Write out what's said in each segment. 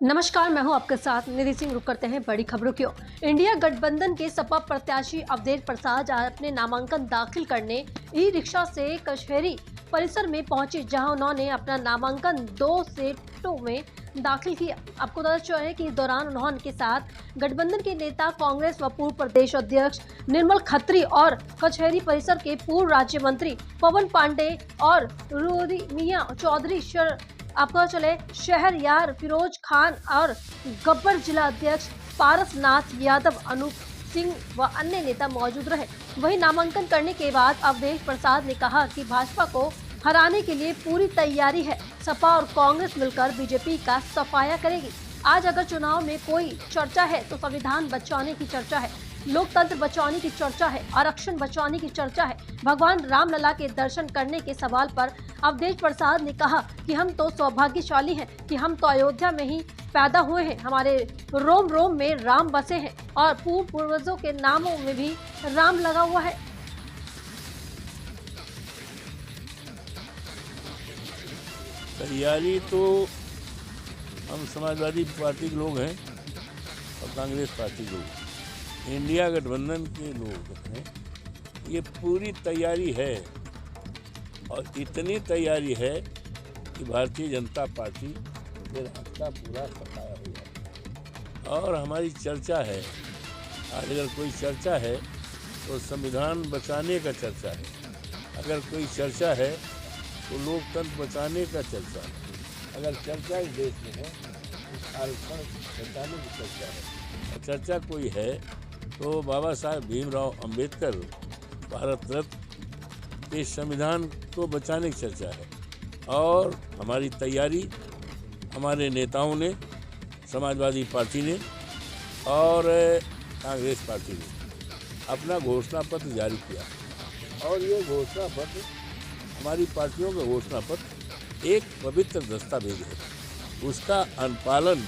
नमस्कार, मैं हूं आपके साथ निधि सिंह। रुक करते हैं बड़ी खबरों की ओर। इंडिया गठबंधन के सपा प्रत्याशी अवधेश प्रसाद आज अपने नामांकन दाखिल करने ई रिक्शा से कचहरी परिसर में पहुंचे, जहां उन्होंने अपना नामांकन 2 सेटों में दाखिल किया। आपको बता चले कि इस दौरान उन्होंने के साथ गठबंधन के नेता, कांग्रेस व पूर्व प्रदेश अध्यक्ष निर्मल खत्री और कचहरी परिसर के पूर्व राज्य मंत्री पवन पांडे और मियां चौधरी आपको चले शहरयार फिरोज खान और गब्बर जिला अध्यक्ष पारसनाथ यादव, अनूप सिंह व अन्य नेता मौजूद रहे। वहीं नामांकन करने के बाद अवधेश प्रसाद ने कहा कि भाजपा को हराने के लिए पूरी तैयारी है। सपा और कांग्रेस मिलकर बीजेपी का सफाया करेगी। आज अगर चुनाव में कोई चर्चा है तो संविधान बचाने की चर्चा है, लोकतंत्र बचाने की चर्चा है, आरक्षण बचाने की चर्चा है। भगवान रामलला के दर्शन करने के सवाल पर अवधेश प्रसाद ने कहा कि हम तो सौभाग्यशाली हैं कि हम तो अयोध्या में ही पैदा हुए हैं। हमारे रोम रोम में राम बसे हैं और पूर्वजों के नामों में भी राम लगा हुआ है। तैयारी तो हम समाजवादी पार्टी के लोग हैं और कांग्रेस पार्टी के लोग, इंडिया गठबंधन के लोग हैं। ये पूरी तैयारी है और इतनी तैयारी है कि भारतीय जनता पार्टी के रास्ता पूरा सफाया हो जाए। और हमारी चर्चा है, आज अगर कोई चर्चा है तो संविधान बचाने का चर्चा है, अगर कोई चर्चा है तो लोकतंत्र बचाने का चर्चा है, अगर चर्चा इस देश में है तो आरक्षण बचाने की चर्चा है। और चर्चा कोई है तो बाबा साहब भीमराव अंबेडकर भारत रत्न के संविधान को बचाने की चर्चा है। और हमारी तैयारी हमारे नेताओं ने, समाजवादी पार्टी ने और कांग्रेस पार्टी ने अपना घोषणा पत्र जारी किया। और ये घोषणा पत्र, हमारी पार्टियों का घोषणा पत्र एक पवित्र दस्तावेज है। उसका अनुपालन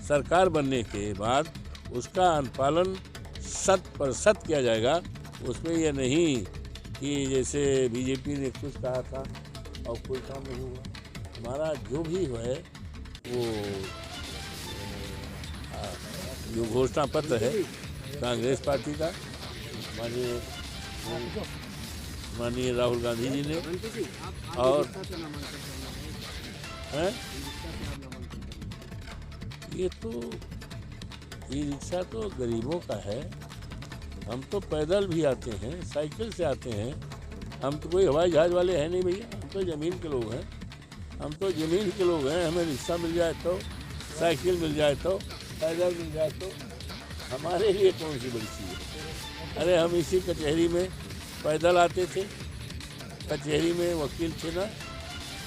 सरकार बनने के बाद उसका अनुपालन 100% किया जाएगा। उसमें यह नहीं कि जैसे बीजेपी ने कुछ कहा था और कोई काम नहीं हुआ। हमारा जो भी है वो जो घोषणा पत्र है कांग्रेस पार्टी का, माननीय राहुल गांधी जी ने, और हैं ये रिक्शा तो गरीबों का है। हम तो पैदल भी आते हैं, साइकिल से आते हैं। हम तो कोई हवाई जहाज वाले हैं नहीं भैया, हम तो ज़मीन के लोग हैं। हम तो ज़मीन के लोग हैं। हमें रिक्शा मिल जाए तो, साइकिल मिल जाए तो, पैदल मिल जाए तो हमारे लिए कौन सी बड़ी चीज़ है। अरे हम इसी कचहरी में पैदल आते थे, कचहरी में वकील थे ना,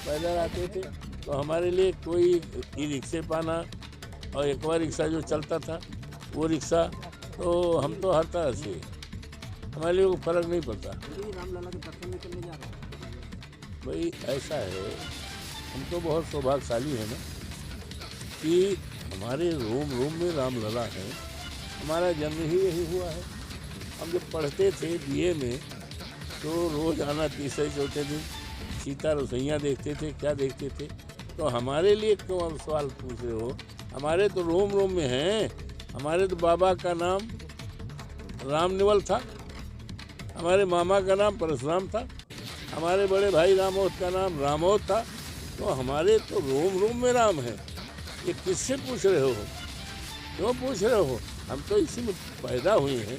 पैदल आते थे। तो हमारे लिए कोई ई रिक्शे पाना और एक बार रिक्शा जो चलता था वो रिक्शा, तो हम तो हर तरह से हमारे लिए फ़र्क नहीं पड़ता। रामलला के दर्शन में करने जा रहे हैं भाई ऐसा है, हम तो बहुत सौभाग्यशाली हैं ना कि हमारे रोम रोम में रामलला है। हमारा जन्म ही यही हुआ है। हम जब पढ़ते थे बीए में तो रोज़ आना तीसरे चौथे दिन सीता रसोइयाँ देखते थे, क्या देखते थे। तो हमारे लिए क्यों आप सवाल पूछ रहे हो? हमारे तो रोम रोम में हैं। हमारे तो बाबा का नाम रामनिवल था, हमारे मामा का नाम परशुराम था, हमारे बड़े भाई रामोद का नाम रामोद था। तो हमारे तो रोम रोम में राम है। ये किससे पूछ रहे हो? क्यों पूछ रहे हो? हम तो इसी में पैदा हुए हैं।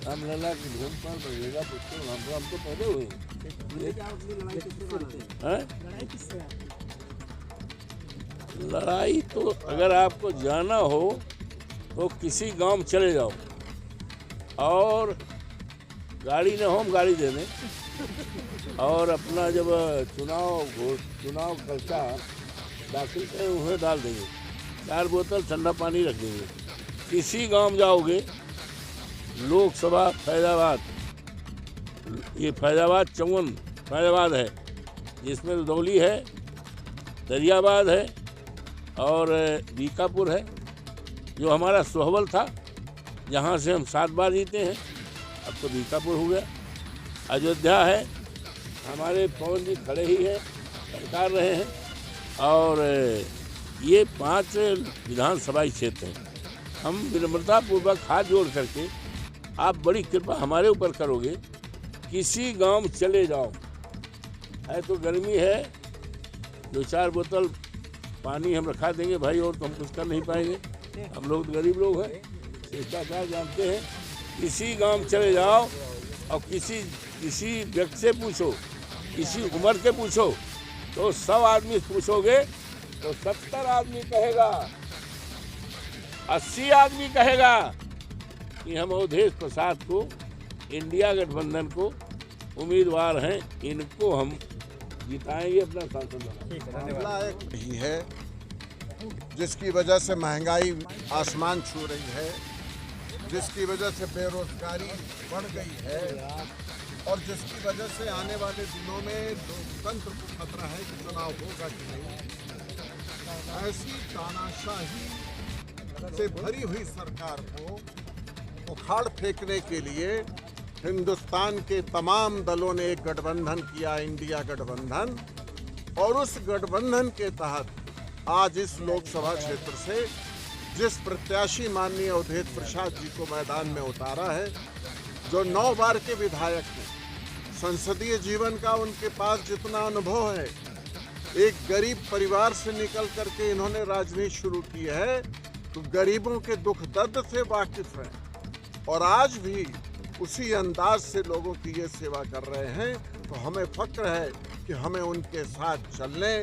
रामलला की धूम पर बजेगा पुत्र, हम तो पैदा हुए हैं। लड़ाई तो अगर आपको जाना हो तो किसी गांव में चले जाओ और गाड़ी न हो, हम गाड़ी दे दें। और अपना जब चुनाव खर्चा दाखिल करें उन्हें डाल देंगे, 4 बोतल ठंडा पानी रख देंगे। किसी गांव में जाओगे, लोकसभा फैजाबाद, ये फैजाबाद चौवन फैजाबाद है, जिसमें रुदौली है, दरियाबाद है और बीकापुर है, जो हमारा सोहबल था, जहाँ से हम 7 बार जीते हैं। अब तो बीकापुर हो गया। अयोध्या है, हमारे पवन जी खड़े ही हैं, सरकार रहे हैं। और ये 5 विधानसभा क्षेत्र हैं। हम विनम्रतापूर्वक हाथ जोड़ करके, आप बड़ी कृपा हमारे ऊपर करोगे, किसी गांव में चले जाओ, है तो गर्मी है, 2-4 बोतल पानी हम रखा देंगे भाई, और तो हम कुछ कर नहीं पाएंगे। हम लोग तो गरीब लोग हैं, शिष्टाचार जानते हैं। किसी गांव में चले जाओ और किसी व्यक्ति से पूछो, किसी उम्र के पूछो, तो 100 आदमी पूछोगे तो 70 आदमी कहेगा, 80 आदमी कहेगा कि हम अवधेश प्रसाद को, इंडिया गठबंधन को उम्मीदवार हैं, इनको हम जिताएंगे, अपना सांसद बनाएंगे। मामला एक ही है जिसकी वजह से महंगाई आसमान छू रही है, जिसकी वजह से बेरोजगारी बढ़ गई है और जिसकी वजह से आने वाले दिनों में लोकतंत्र को खतरा है कि चुनाव होगा कि नहीं। ऐसी तानाशाही से भरी हुई सरकार को उखाड़ फेंकने के लिए हिंदुस्तान के तमाम दलों ने एक गठबंधन किया, इंडिया गठबंधन, और उस गठबंधन के तहत आज इस लोकसभा क्षेत्र से जिस प्रत्याशी माननीय अवधेश प्रसाद जी को मैदान में उतारा है, जो 9 बार के विधायक हैं, संसदीय जीवन का उनके पास जितना अनुभव है, एक गरीब परिवार से निकल करके इन्होंने राजनीति शुरू की है, तो गरीबों के दुख दर्द से वाकिफ है और आज भी उसी अंदाज से लोगों की ये सेवा कर रहे हैं। तो हमें फक्र है कि हमें उनके साथ चलने,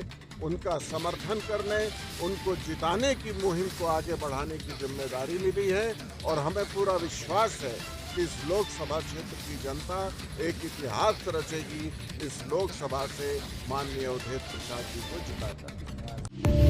उनका समर्थन करने, उनको जिताने की मुहिम को आगे बढ़ाने की जिम्मेदारी मिली है और हमें पूरा विश्वास है कि इस लोकसभा क्षेत्र की जनता एक इतिहास रचेगी, इस लोकसभा से माननीय अवधेश प्रसाद जी को जिताकर।